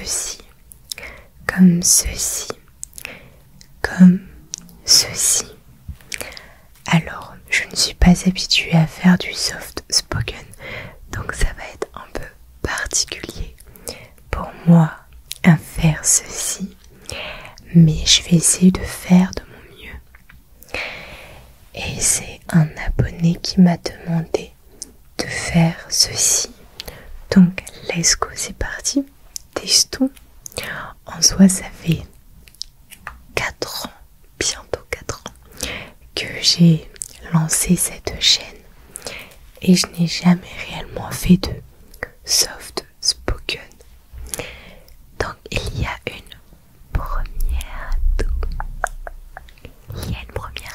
ceci, comme ceci, comme ceci. Alors, je ne suis pas habituée à faire du soft spoken, donc ça va être un peu particulier pour moi à faire ceci, mais je vais essayer de faire de mon mieux. Et c'est un abonné qui m'a demandé de faire ceci. Donc, let's go, c'est parti. Testons. En soi, ça fait 4 ans, bientôt 4 ans, que j'ai lancé cette chaîne. Et je n'ai jamais réellement fait de soft spoken. Donc, il y a une première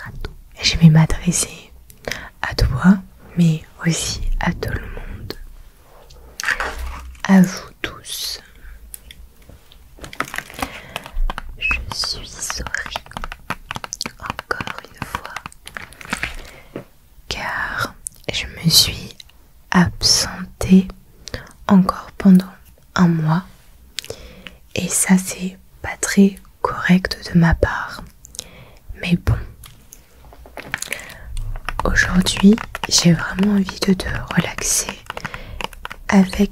atout. Je vais m'adresser à toi, mais aussi à tout le monde. À vous tous. Je suis sorry encore une fois car je me suis absentée encore pendant un mois et ça c'est pas très correct de ma part, mais bon, aujourd'hui j'ai vraiment envie de te relaxer avec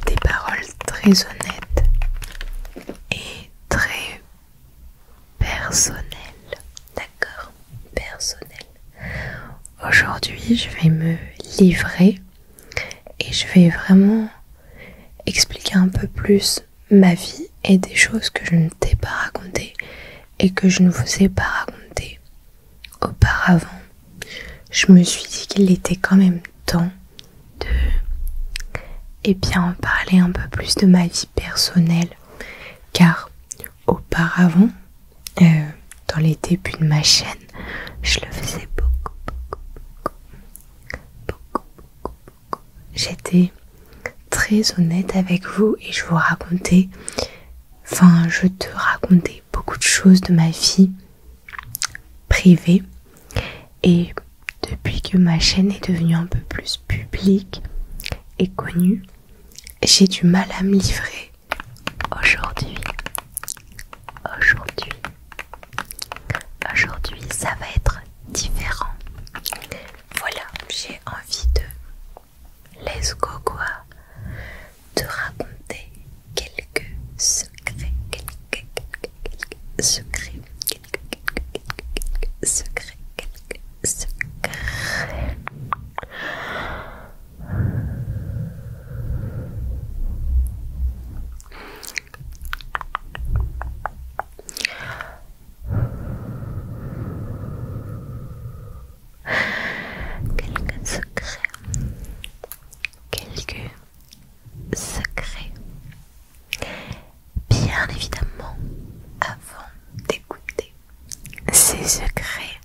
des paroles très honnêtes et très personnelles. D'accord? Personnelles. Aujourd'hui, je vais me livrer et je vais vraiment expliquer un peu plus ma vie et des choses que je ne t'ai pas racontées et que je ne vous ai pas racontées auparavant. Je me suis dit qu'il était quand même temps de en parler un peu plus de ma vie personnelle, car auparavant, dans les débuts de ma chaîne, je le faisais beaucoup. J'étais très honnête avec vous et je te racontais beaucoup de choses de ma vie privée. Et depuis que ma chaîne est devenue un peu plus publique et connue, j'ai du mal à me livrer. Aujourd'hui, ça va être différent. Voilà, j'ai envie de let's go quoi, de raconter quelques secrets, quelques secrets. Bien évidemment, avant d'écouter ces secrets,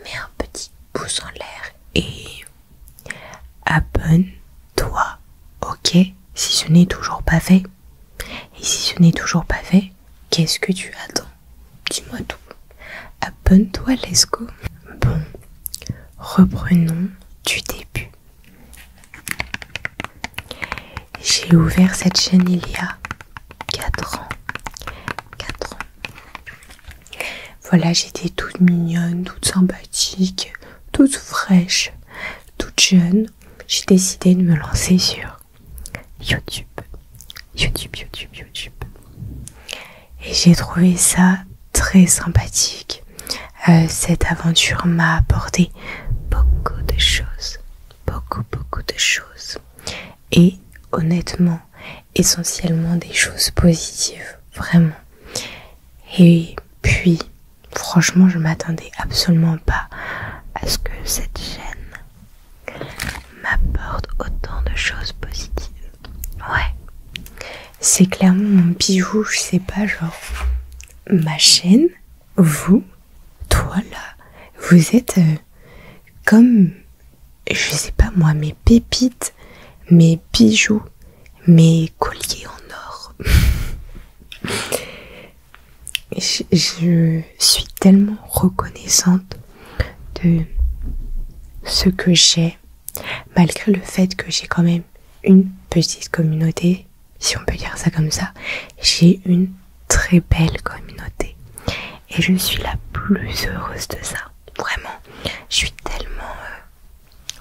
mets un petit pouce en l'air et abonne-toi, ok? Si ce n'est toujours pas fait. Et si ce n'est toujours pas fait, qu'est-ce que tu attends? Dis-moi tout. Abonne-toi, let's go. Bon, reprenons du début. J'ai ouvert cette chaîne il y a 4 ans. Voilà, j'étais toute mignonne, toute sympathique, toute fraîche, toute jeune. J'ai décidé de me lancer sur YouTube. Et j'ai trouvé ça très sympathique. Cette aventure m'a apporté beaucoup de choses. Et honnêtement, essentiellement des choses positives, vraiment. Et puis, franchement, je m'attendais absolument pas à ce que cette chaîne m'apporte autant de choses positives. Ouais, c'est clairement mon bijou, je sais pas, genre, ma chaîne, vous, toi là, vous êtes comme, je sais pas moi, mes pépites, mes bijoux, mes colliers en or. Je suis tellement reconnaissante de ce que j'ai, malgré le fait que j'ai quand même une petite communauté, si on peut dire ça comme ça. J'ai une très belle communauté et je suis la plus heureuse de ça. Vraiment, je suis tellement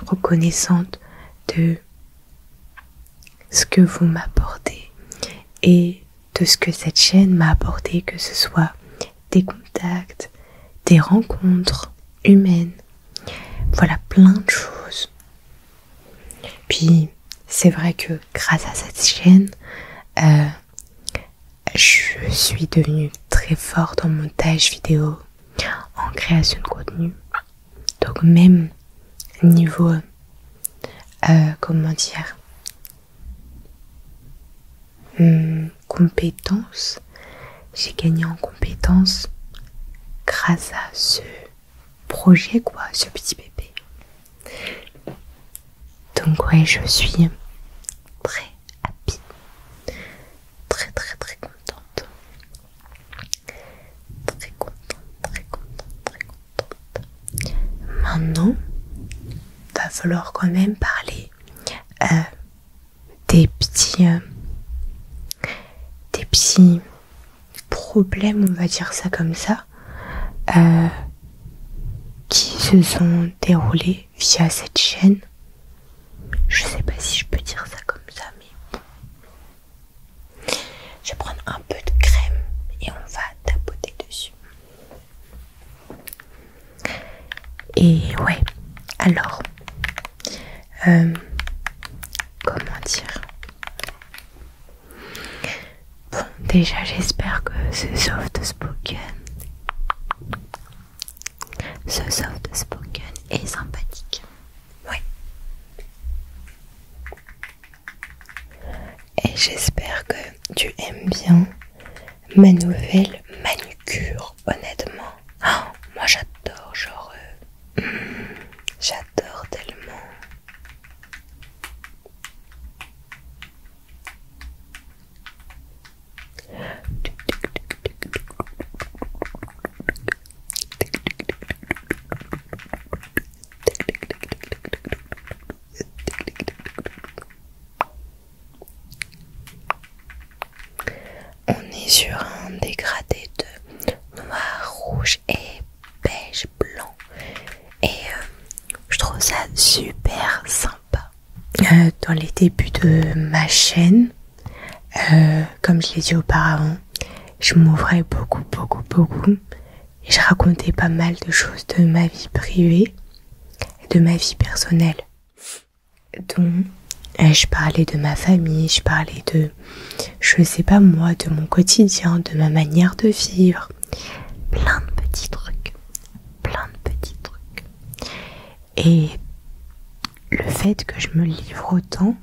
reconnaissante de ce que vous m'apportez et de ce que cette chaîne m'a apporté, que ce soit des contacts, des rencontres humaines, voilà, plein de choses. Puis c'est vrai que grâce à cette chaîne, je suis devenue très forte en montage vidéo, en création de contenu. Donc même niveau, comment dire, compétences, j'ai gagné en compétences grâce à ce projet, quoi, ce petit bébé. Donc ouais, je suis très happy, très très très contente, très contente, très contente, très contente. Maintenant, va falloir quand même parler des petits problèmes, on va dire ça comme ça, qui se sont déroulés via cette chaîne. Je sais pas si je peux dire ça comme ça, mais bon. Je vais prendre un peu de crème et on va tapoter dessus. Et ouais, alors, comment dire? Bon, déjà j'espère que ce soft spoken est sympathique. Ouais. Et j'espère que tu aimes bien ma nouvelle manucure, honnêtement. Oh, moi j'adore, genre, j'adore tellement. Sur un dégradé de noir, rouge et beige blanc, et je trouve ça super sympa. Dans les débuts de ma chaîne, comme je l'ai dit auparavant, je m'ouvrais beaucoup et je racontais pas mal de choses de ma vie privée et de ma vie personnelle. Donc je parlais de ma famille, je parlais de, je sais pas moi, de mon quotidien, de ma manière de vivre. Plein de petits trucs. Et le fait que je me livre autant,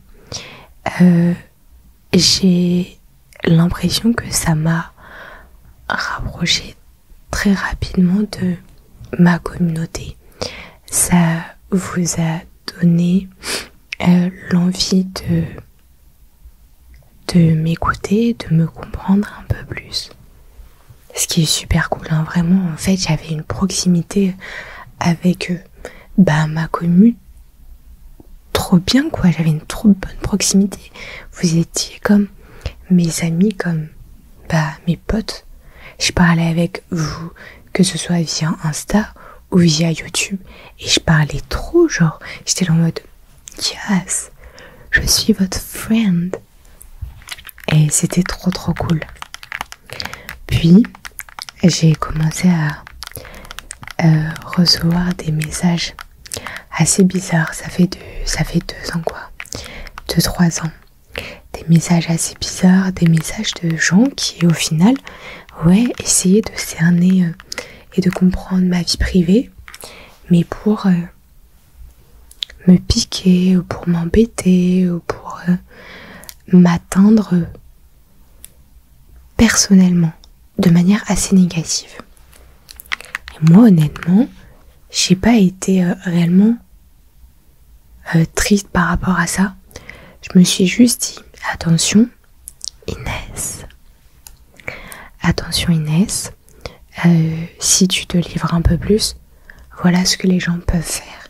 j'ai l'impression que ça m'a rapproché très rapidement de ma communauté. Ça vous a donné l'envie de m'écouter, de me comprendre un peu plus. Ce qui est super cool, hein, vraiment. En fait, j'avais une proximité avec ma commune. Trop bien, quoi. J'avais une trop bonne proximité. Vous étiez comme mes amis, comme mes potes. Je parlais avec vous, que ce soit via Insta ou via YouTube. Et je parlais trop, genre, j'étais là en mode yes, je suis votre friend. Et c'était trop cool. Puis j'ai commencé à recevoir des messages assez bizarres. Ça fait 2 ans, quoi, 2-3 ans. Des messages assez bizarres, des messages de gens qui au final essayaient de cerner et de comprendre ma vie privée, mais pour me piquer, ou pour m'embêter, ou pour m'atteindre personnellement, de manière assez négative. Et moi, honnêtement, j'ai pas été réellement triste par rapport à ça. Je me suis juste dit, attention Inès, si tu te livres un peu plus, voilà ce que les gens peuvent faire.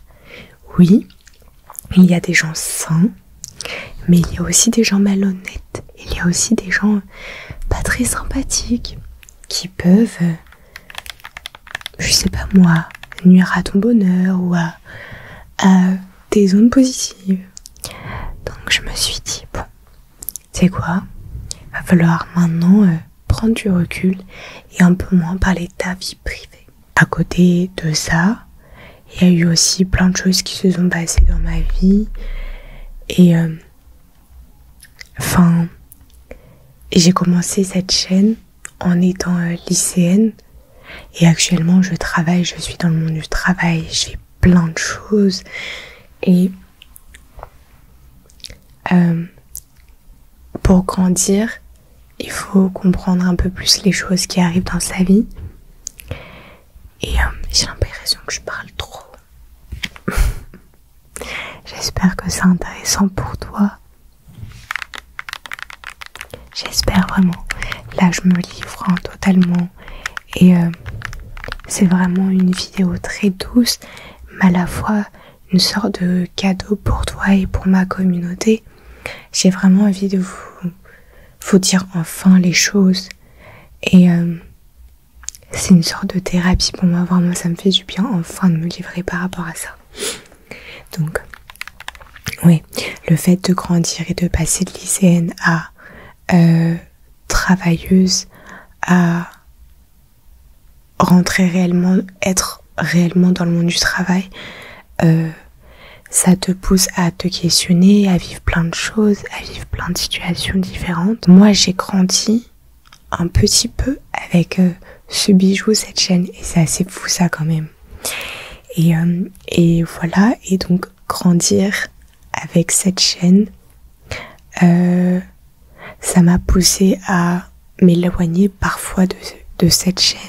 Oui, il y a des gens sains, Mais il y a aussi des gens malhonnêtes. Il y a aussi des gens pas très sympathiques qui peuvent, je sais pas moi, nuire à ton bonheur ou à tes ondes positives. Donc je me suis dit, bon, tu sais quoi, va falloir maintenant prendre du recul et un peu moins parler de ta vie privée. À côté de ça, il y a eu aussi plein de choses qui se sont passées dans ma vie et j'ai commencé cette chaîne en étant lycéenne et actuellement je travaille, je suis dans le monde du travail, je fais plein de choses et pour grandir, il faut comprendre un peu plus les choses qui arrivent dans sa vie et j'ai l'impression que je parle trop. J'espère que c'est intéressant pour toi. J'espère vraiment. Là, je me livre totalement. Et c'est vraiment une vidéo très douce, mais à la fois une sorte de cadeau pour toi et pour ma communauté. J'ai vraiment envie de vous dire enfin les choses. Et c'est une sorte de thérapie pour moi. Vraiment, ça me fait du bien enfin de me livrer par rapport à ça. Donc, oui, le fait de grandir et de passer de lycéenne à travailleuse, à être réellement dans le monde du travail, ça te pousse à te questionner, à vivre plein de choses, à vivre plein de situations différentes. Moi, j'ai grandi un petit peu avec ce bijou, cette chaîne, et c'est assez fou ça quand même. Et voilà, et donc grandir avec cette chaîne, ça m'a poussée à m'éloigner parfois de cette chaîne,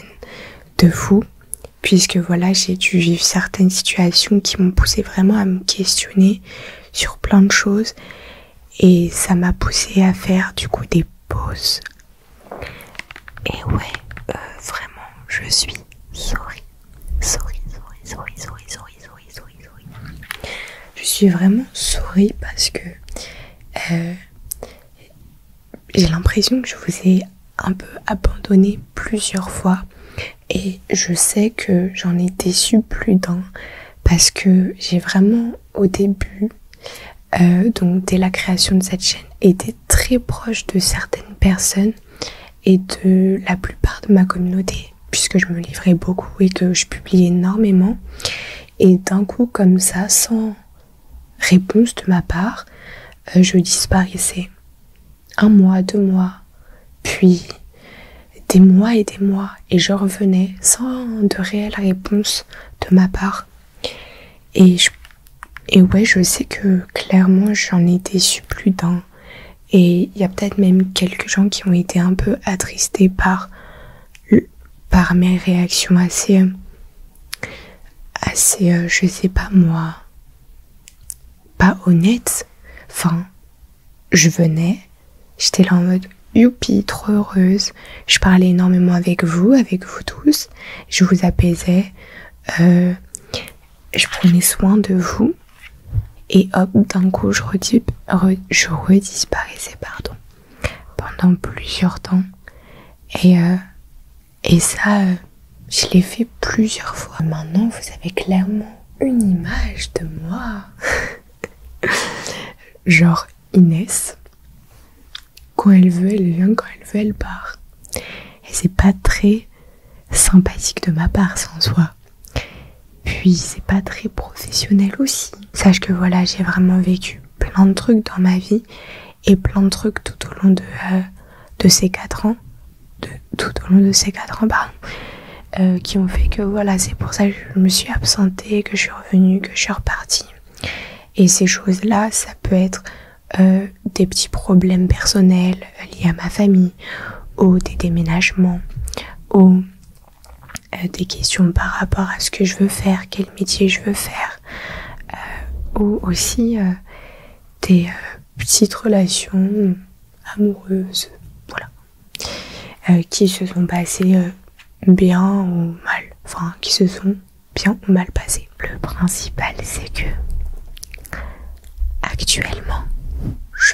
de vous, puisque voilà, j'ai dû vivre certaines situations qui m'ont poussée vraiment à me questionner sur plein de choses, et ça m'a poussée à faire du coup des pauses. Et ouais, vraiment, je suis sorry. Je suis vraiment sorry parce que j'ai l'impression que je vous ai un peu abandonné plusieurs fois et je sais que j'en ai déçu plus d'un parce que j'ai vraiment au début, donc dès la création de cette chaîne, été très proche de certaines personnes et de la plupart de ma communauté puisque je me livrais beaucoup et que je publiais énormément, et d'un coup comme ça, sans réponse de ma part, je disparaissais. 1 mois, 2 mois, puis des mois, et je revenais sans de réelle réponse de ma part. Et ouais, je sais que clairement j'en ai déçu plus d'un, et il y a peut-être même quelques gens qui ont été un peu attristés par mes réactions assez, je sais pas moi, pas honnêtes. Enfin, je venais, j'étais là en mode youpi, trop heureuse, je parlais énormément avec vous tous, je vous apaisais, je prenais soin de vous, et hop, d'un coup je redisparaissais, pendant plusieurs temps, et ça, je l'ai fait plusieurs fois. Maintenant, vous avez clairement une image de moi, genre Inès, quand elle veut, elle vient, quand elle veut, elle part. Et c'est pas très sympathique de ma part, sans soi. Puis c'est pas très professionnel aussi. Sache que voilà, j'ai vraiment vécu plein de trucs dans ma vie, et plein de trucs tout au long de ces 4 ans, qui ont fait que voilà, c'est pour ça que je me suis absentée, que je suis revenue, que je suis repartie. Et ces choses-là, ça peut être des petits problèmes personnels liés à ma famille, ou des déménagements, ou des questions par rapport à ce que je veux faire, quel métier je veux faire, ou aussi des petites relations amoureuses, voilà, qui se sont passées bien ou mal, enfin qui se sont bien ou mal passées. Le principal, c'est que actuellement je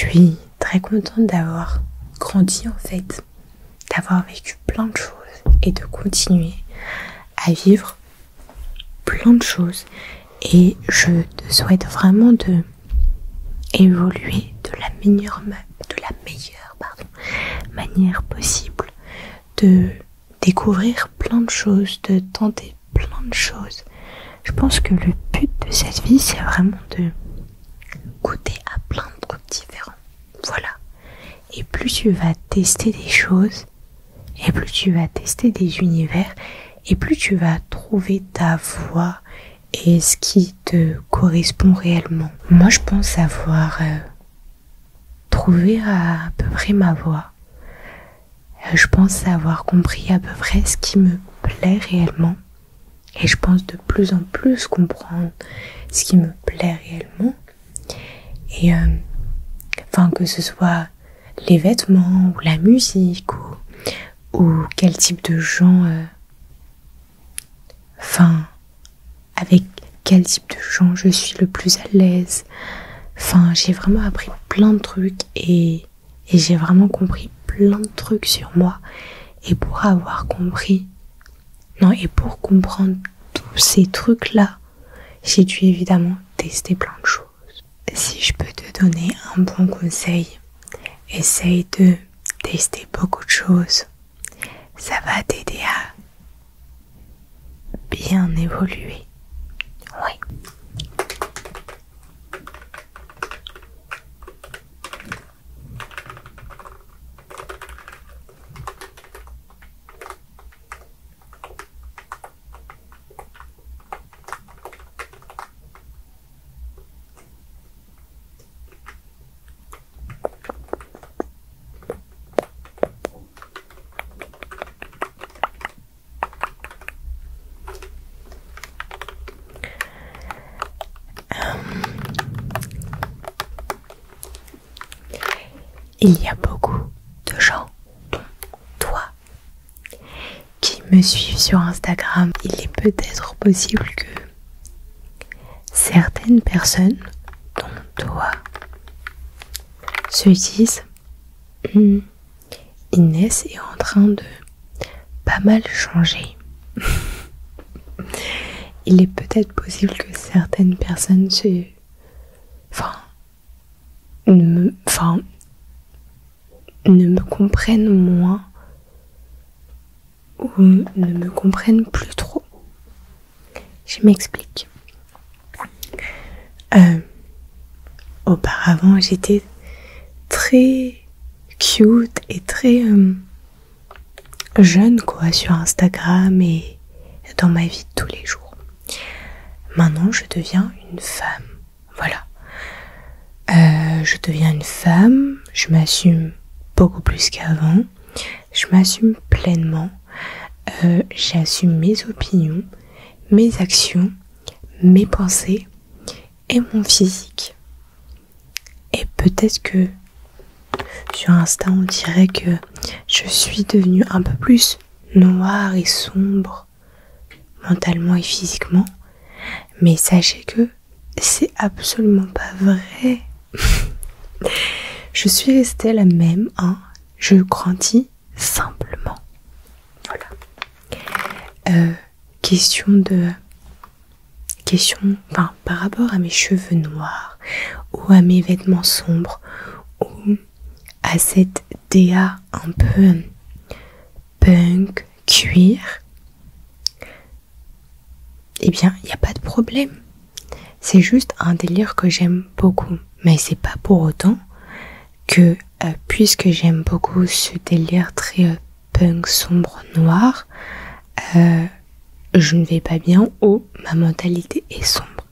suis très contente d'avoir grandi en fait, d'avoir vécu plein de choses et de continuer à vivre plein de choses. Et je te souhaite vraiment de évoluer de la meilleure manière possible, de découvrir plein de choses, de tenter plein de choses. Je pense que le but de cette vie, c'est vraiment de goûter à plein de trucs différents. Voilà. Et plus tu vas tester des choses, et plus tu vas tester des univers, et plus tu vas trouver ta voie et ce qui te correspond réellement. Moi, je pense avoir trouvé à peu près ma voie. Je pense avoir compris à peu près ce qui me plaît réellement. Et je pense de plus en plus comprendre ce qui me plaît réellement. Et que ce soit les vêtements ou la musique ou quel type de gens, avec quel type de gens je suis le plus à l'aise. J'ai vraiment appris plein de trucs et j'ai vraiment compris plein de trucs sur moi. Et pour comprendre tous ces trucs-là, j'ai dû évidemment tester plein de choses. Si je peux te donner un bon conseil, essaye de tester beaucoup de choses. Ça va t'aider à bien évoluer. Oui. Il y a beaucoup de gens, dont toi, qui me suivent sur Instagram. Il est peut-être possible que certaines personnes, dont toi, se disent Inès est en train de pas mal changer. Il est peut-être possible que certaines personnes ne me comprennent moins ou ne me comprennent plus trop. Je m'explique. Auparavant, j'étais très cute et très jeune sur Instagram et dans ma vie de tous les jours. Maintenant, je deviens une femme. Voilà. Je deviens une femme, je m'assume beaucoup plus qu'avant, je m'assume pleinement, j'assume mes opinions, mes actions, mes pensées et mon physique. Et peut-être que sur Insta on dirait que je suis devenue un peu plus noire et sombre mentalement et physiquement, mais sachez que c'est absolument pas vrai. Je suis restée la même, je grandis simplement. Voilà. Par rapport à mes cheveux noirs, ou à mes vêtements sombres, ou à cette DA un peu punk, cuir, eh bien, il n'y a pas de problème. C'est juste un délire que j'aime beaucoup. Mais c'est pas pour autant que, puisque j'aime beaucoup ce délire très punk, sombre, noir, je ne vais pas bien ou ma mentalité est sombre.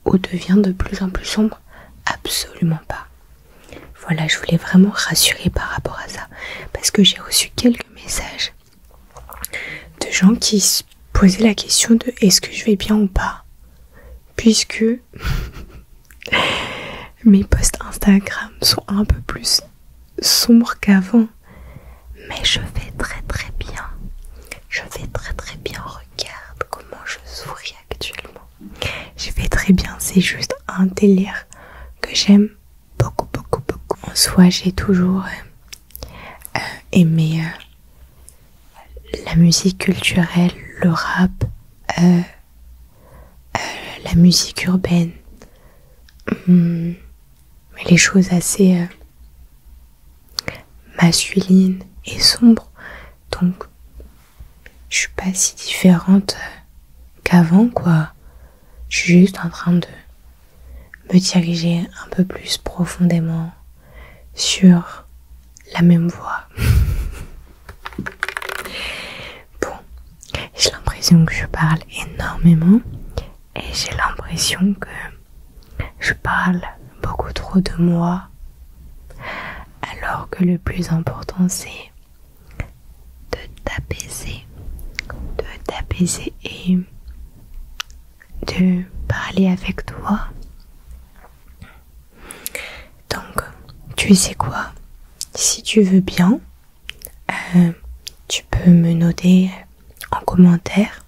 Ou devient de plus en plus sombre. Absolument pas. Voilà, je voulais vraiment rassurer par rapport à ça. Parce que j'ai reçu quelques messages de gens qui se posaient la question de est-ce que je vais bien ou pas. Puisque mes posts Instagram sont un peu plus sombres qu'avant. Mais je vais très très bien. Je vais très très bien. Regarde comment je souris actuellement. Je vais très bien. C'est juste un délire que j'aime beaucoup beaucoup. toi, j'ai toujours aimé la musique culturelle, le rap, la musique urbaine, les choses assez masculines et sombres. Donc, je suis pas si différente qu'avant, quoi. Je suis juste en train de me diriger un peu plus profondément sur la même voie. Bon, j'ai l'impression que je parle énormément et j'ai l'impression que je parle beaucoup trop de moi, alors que le plus important c'est de t'apaiser et de parler avec toi. Donc, tu sais quoi? Si tu veux bien, tu peux me noter en commentaire,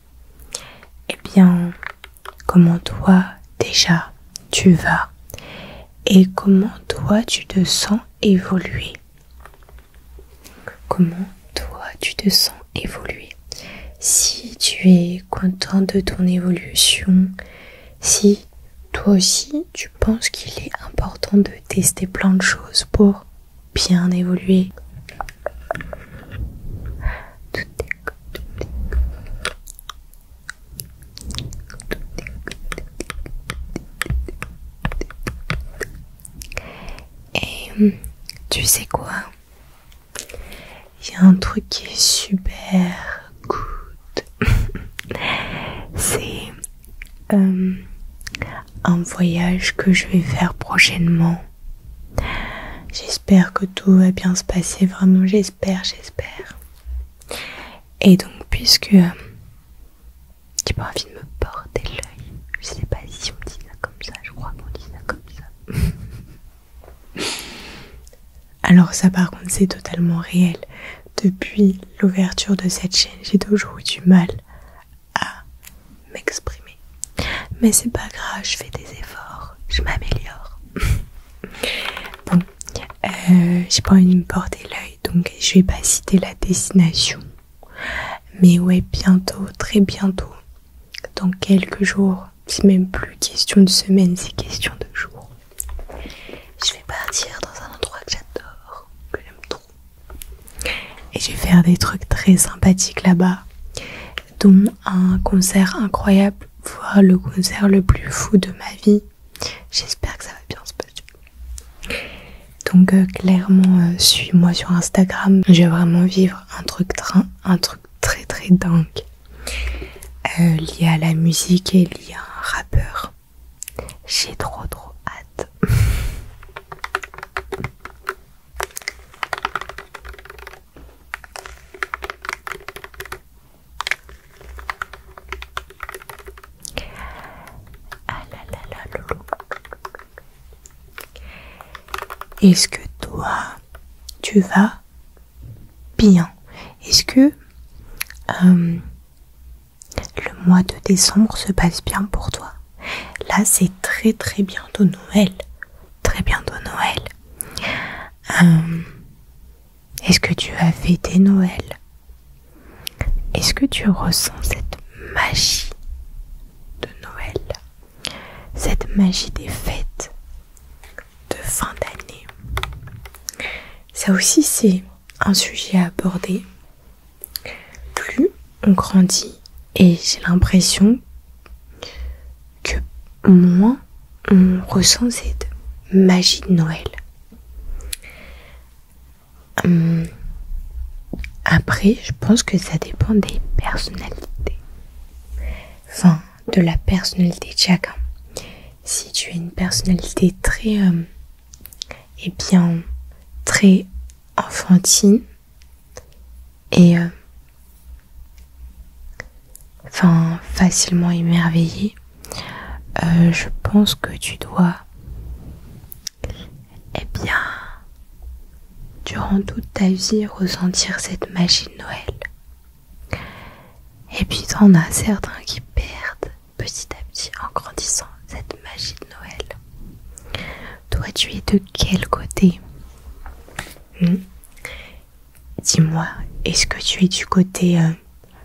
eh bien, comment toi déjà tu vas et comment toi tu te sens évoluer. Comment toi tu te sens évoluer. Si tu es content de ton évolution, si toi aussi tu penses qu'il est important de tester plein de choses pour bien évoluer. Et tu sais quoi? Il y a un truc qui est super good. C'est un voyage que je vais faire prochainement. J'espère que tout va bien se passer, vraiment j'espère. Et donc puisque j'ai pas envie de me porter l'œil, je sais pas si on dit ça comme ça, je crois qu'on dit ça comme ça. Alors ça par contre c'est totalement réel. Depuis l'ouverture de cette chaîne, j'ai toujours eu du mal à m'exprimer. Mais c'est pas grave, je fais des efforts, je m'améliore. Bon, j'ai pas envie de me porter l'œil, donc je vais pas citer la destination. Mais ouais, bientôt, très bientôt, dans quelques jours, c'est même plus question de semaines, c'est question de jours. Je vais partir dans un endroit que j'adore, que j'aime trop. Et je vais faire des trucs très sympathiques là-bas, dont un concert incroyable, voire le concert le plus fou de ma vie. J'espère que ça va bien se passer. Donc clairement, suis-moi sur Instagram. Je vais vraiment vivre un truc très très dingue lié à la musique et lié à un rappeur. J'ai trop hâte. Ah là là là loulou. Est-ce que toi, tu vas bien? Est-ce que le mois de décembre se passe bien pour toi? Là, c'est très très bientôt Noël. Très bientôt Noël. Est-ce que tu as fêté Noël? Est-ce que tu ressens cette magie de Noël? Cette magie des fêtes de fin d'année? Ça aussi, c'est un sujet à aborder. Plus on grandit, et j'ai l'impression que moins on ressent cette magie de Noël. Après, je pense que ça dépend des personnalités. Enfin, de la personnalité de chacun. Si tu as une personnalité très, très enfantine et facilement émerveillée, je pense que tu dois, durant toute ta vie, ressentir cette magie de Noël. Et puis t'en as certains qui perdent petit à petit en grandissant cette magie de Noël. Toi, tu es de quel côté? dis-moi, est-ce que tu es du côté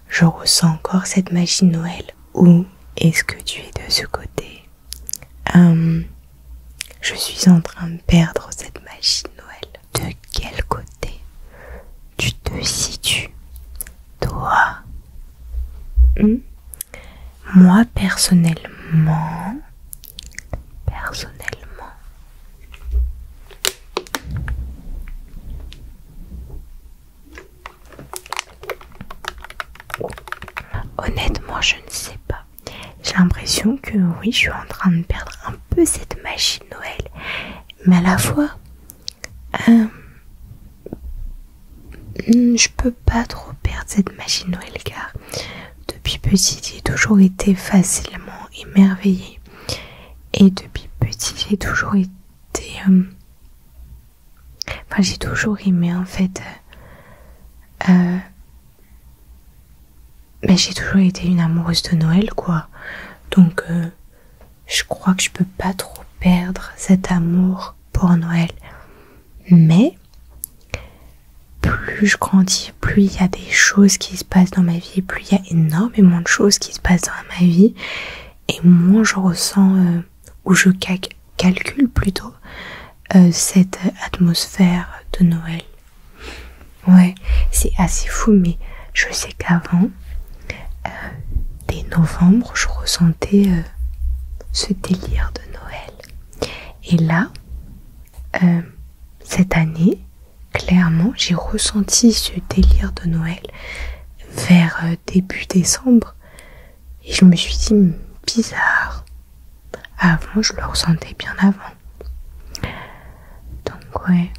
je ressens encore cette magie de Noël, ou est-ce que tu es de ce côté je suis en train de perdre cette magie de Noël? De quel côté tu te situes, toi? Moi, personnellement, honnêtement, je ne sais pas. J'ai l'impression que oui, je suis en train de perdre un peu cette magie de Noël. Mais à la fois, je peux pas trop perdre cette magie de Noël car depuis petite, j'ai toujours été facilement émerveillée. Et depuis petite, j'ai toujours été... j'ai toujours aimé en fait... mais j'ai toujours été une amoureuse de Noël, quoi. Donc, je crois que je peux pas trop perdre cet amour pour Noël. Mais, plus je grandis, plus il y a des choses qui se passent dans ma vie, plus il y a énormément de choses qui se passent dans ma vie, et moins je ressens, ou je calcule plutôt, cette atmosphère de Noël. Ouais, c'est assez fou, mais je sais qu'avant, dès novembre, je ressentais ce délire de Noël. Et là, cette année, clairement, j'ai ressenti ce délire de Noël vers début décembre. Et je me suis dit, bizarre. Avant, je le ressentais bien avant. Donc, ouais.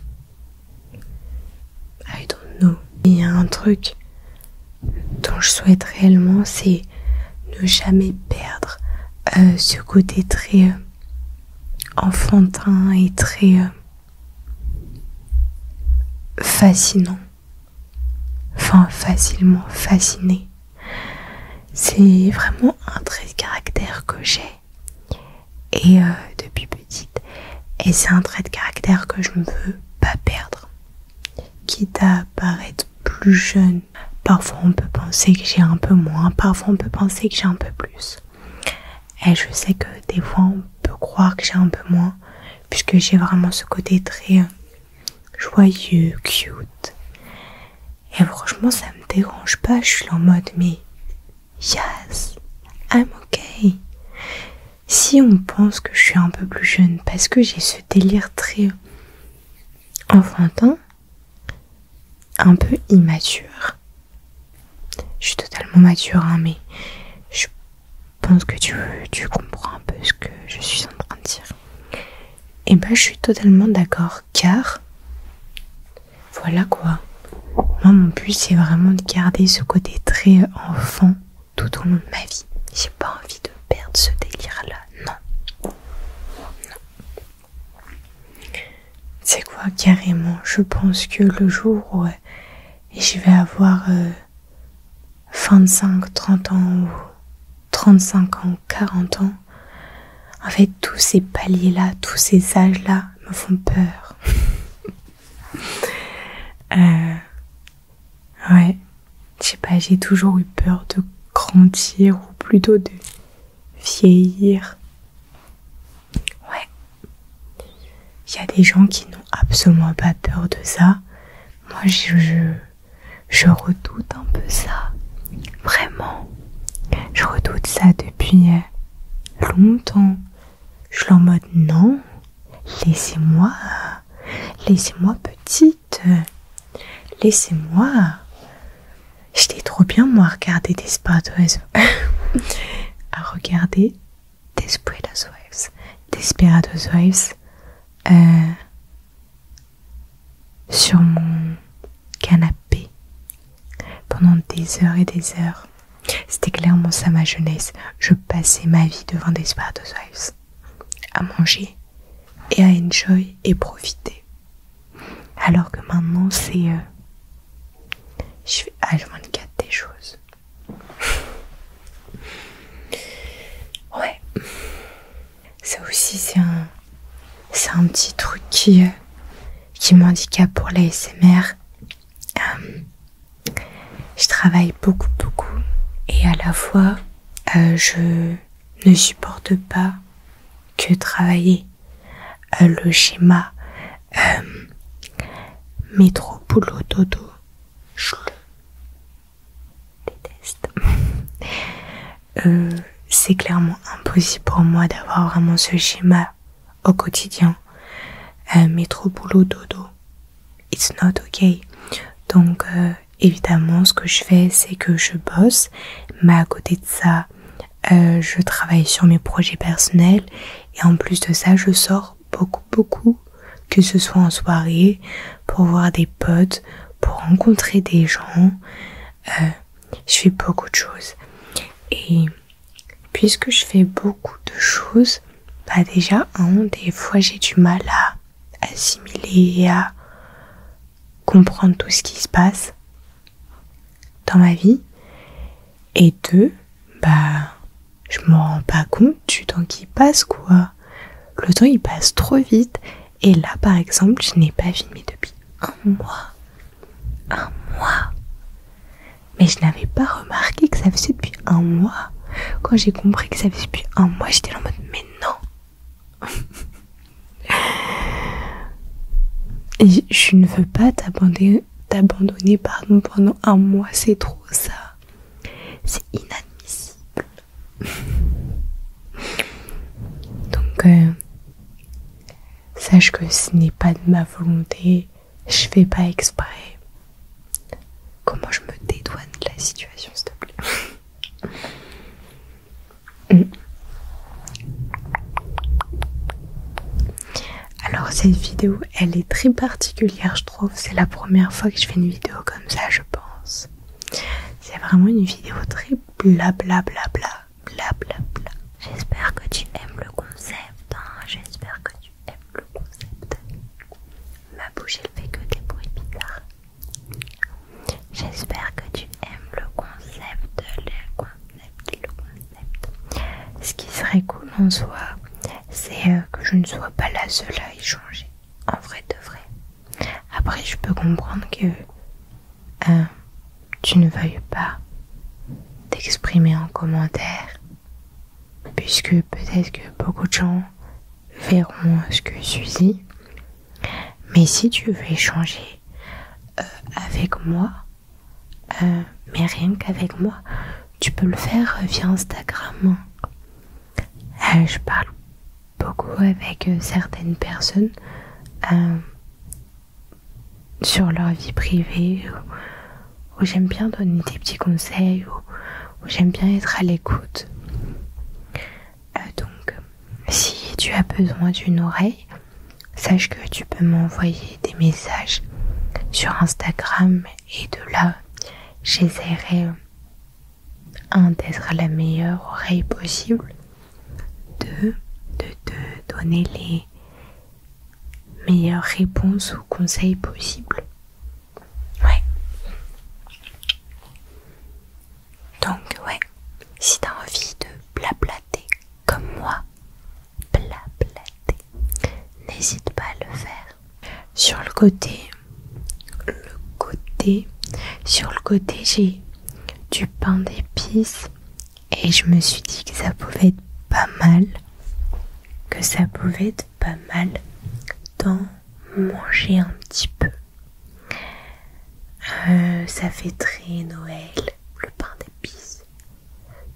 I don't know. Il y a un truc dont je souhaite réellement, c'est ne jamais perdre ce côté très enfantin et très fascinant. Enfin, facilement fasciné. C'est vraiment un trait de caractère que j'ai. Et depuis petite. Et c'est un trait de caractère que je ne veux pas perdre. Quitte à paraître plus jeune. Parfois on peut penser que j'ai un peu moins, parfois on peut penser que j'ai un peu plus. Et je sais que des fois on peut croire que j'ai un peu moins, puisque j'ai vraiment ce côté très joyeux, cute. Et franchement ça me dérange pas, je suis en mode mais yes, I'm okay. Si on pense que je suis un peu plus jeune parce que j'ai ce délire très enfantin, un peu immature. Je suis totalement mature, hein, mais je pense que tu comprends un peu ce que je suis en train de dire. Et ben, je suis totalement d'accord, car voilà quoi. Moi, mon but, c'est vraiment de garder ce côté très enfant tout au long de ma vie. J'ai pas envie de perdre ce délire-là, non. C'est quoi, carrément, je pense que le jour où je vais avoir 25, 30 ans ou 35 ans, 40 ans, en fait tous ces paliers-là, tous ces âges-là me font peur. Ouais, je sais pas, j'ai toujours eu peur de grandir ou plutôt de vieillir. Ouais, il y a des gens qui n'ont absolument pas peur de ça. Moi je redoute un peu ça. Vraiment, je redoute ça depuis longtemps. Je suis en mode non, laissez-moi petite, laissez-moi. J'étais trop bien moi à regarder Desperate Housewives, Desperate Housewives sur mon canapé pendant des heures et des heures. C'était clairement ça ma jeunesse. Je passais ma vie devant Desperate Housewives à manger et à enjoy et profiter. Alors que maintenant c'est je fais H24 des choses. Ouais. Ça aussi c'est un petit truc qui m'handicape pour l'ASMR. travaille beaucoup et à la fois je ne supporte pas que travailler le schéma métro boulot dodo. Je le déteste. C'est clairement impossible pour moi d'avoir vraiment ce schéma au quotidien. Métro boulot dodo, it's not okay. Donc évidemment ce que je fais c'est que je bosse, mais à côté de ça je travaille sur mes projets personnels et en plus de ça je sors beaucoup, que ce soit en soirée, pour voir des potes, pour rencontrer des gens. Je fais beaucoup de choses et puisque je fais beaucoup de choses, bah déjà des fois j'ai du mal à assimiler et à comprendre tout ce qui se passe dans ma vie, et deux, bah je me rends pas compte du temps qui passe quoi. Le temps il passe trop vite et là par exemple je n'ai pas filmé depuis un mois, mais je n'avais pas remarqué que ça faisait depuis un mois. Quand j'ai compris que ça faisait depuis un mois, j'étais en mode mais non. Et je ne veux pas t'abandonner pendant un mois, c'est trop ça. C'est inadmissible. Donc, sache que ce n'est pas de ma volonté, je fais pas exprès. Comment je me dédouane de la situation, s'il te plaît. Alors cette vidéo, elle est très particulière, je trouve. C'est la première fois que je fais une vidéo comme ça, je pense. C'est vraiment une vidéo très blablabla. J'espère que tu aimes le concept, hein. J'espère que tu aimes le concept. Ma bouche, elle fait que des bruits bizarres. J'espère que tu aimes le concept. Ce qui serait cool en soi, c'est que je ne sois pas la seule à échanger, en vrai de vrai. Après, je peux comprendre que tu ne veuilles pas t'exprimer en commentaire, puisque peut-être que beaucoup de gens verront ce que je dis. Mais si tu veux échanger avec moi, mais rien qu'avec moi, tu peux le faire via Instagram. Je parle beaucoup avec certaines personnes sur leur vie privée, où j'aime bien donner des petits conseils, où j'aime bien être à l'écoute. Donc, si tu as besoin d'une oreille, sache que tu peux m'envoyer des messages sur Instagram et de là, j'essaierai d'être la meilleure oreille possible, de te donner les meilleures réponses ou conseils possibles. Ouais. Donc ouais, si t'as envie de blablater comme moi, n'hésite pas à le faire. Sur le côté, j'ai du pain d'épices et je me suis dit que ça pouvait être pas mal, d'en manger un petit peu. Ça fait très Noël, le pain d'épices.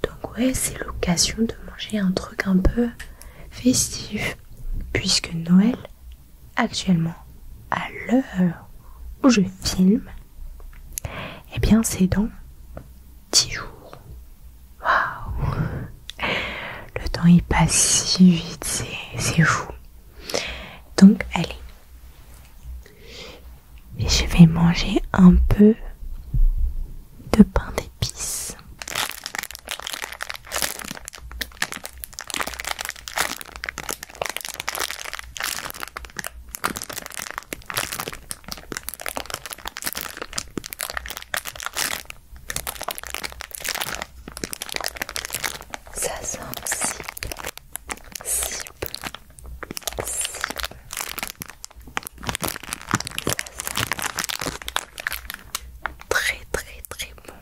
Donc ouais, c'est l'occasion de manger un truc un peu festif, puisque Noël, actuellement, à l'heure où je filme, eh bien c'est dans 10 jours. Waouh! Le temps il passe si vite, c'est fou. Donc allez, je vais manger un peu de pain d'épices. Ça sent si bon. Très bon.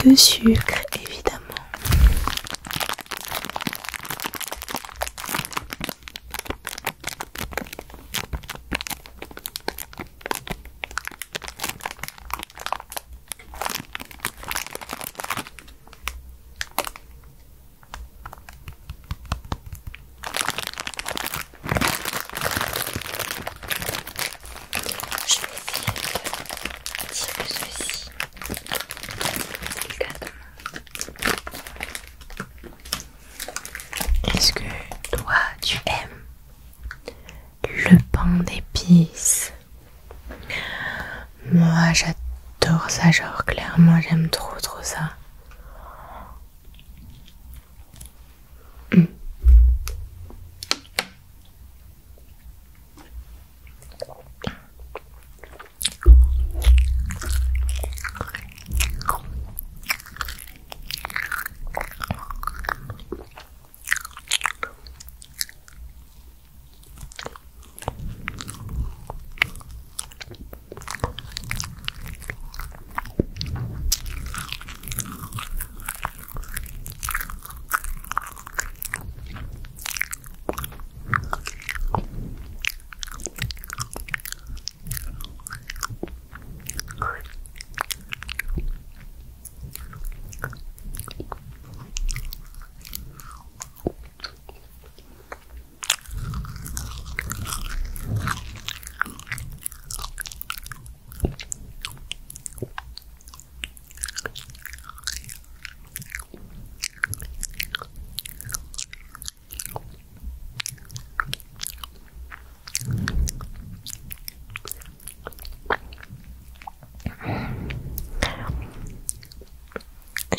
de sucre, évidemment. Est-ce que toi tu aimes le pain d'épices? Moi j'adore ça, genre clairement j'aime trop ça.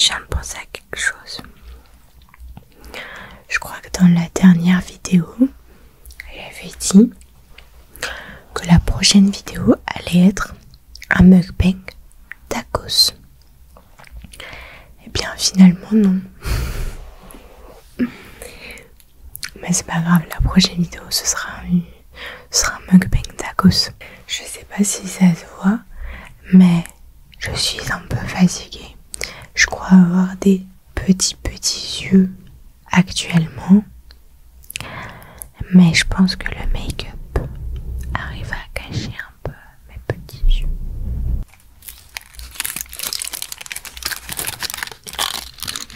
Je viens de penser à quelque chose. Je crois que dans la dernière vidéo, j'avais dit que la prochaine vidéo allait être un mukbang tacos. Et bien finalement non. Mais c'est pas grave, la prochaine vidéo ce sera un mukbang tacos. Je sais pas si ça se voit, mais je suis un peu fatiguée. Je crois avoir des petits yeux actuellement, mais je pense que le make-up arrive à cacher un peu mes petits yeux.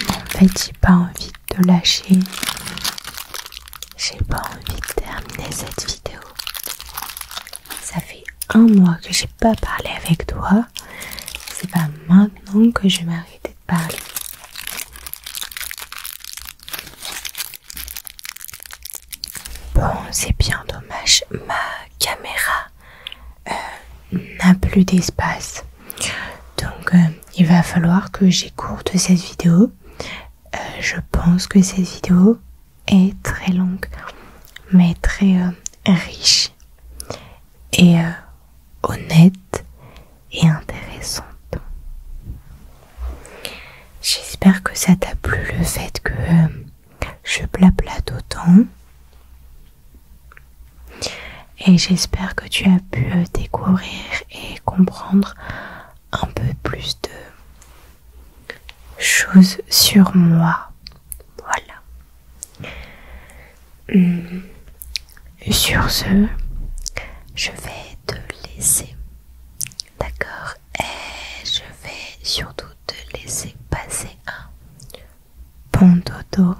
En fait, j'ai pas envie de lâcher. J'ai pas envie de terminer cette vidéo. Ça fait 1 mois que j'ai pas parlé avec toi. C'est pas maintenant que je vais m'arrêter de parler. Bon, c'est bien dommage. Ma caméra n'a plus d'espace. Donc, il va falloir que j'écourte cette vidéo. Je pense que cette vidéo est très longue, mais très riche et honnête et intéressante. J'espère que ça t'a plu, le fait que je blablate autant. Et j'espère que tu as pu découvrir et comprendre un peu plus de choses sur moi. Voilà. Sur ce, je vais te laisser. D'accord? Et je vais surtout te laisser passer un bon dodo.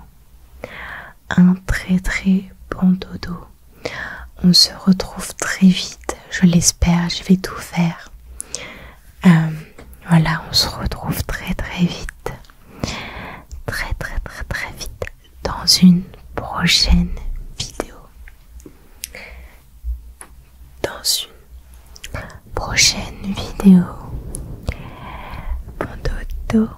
Un très bon dodo. On se retrouve très vite, je l'espère, je vais tout faire. Voilà, on se retrouve très vite. Très vite dans une prochaine vidéo. Dans une prochaine vidéo. Bon dodo.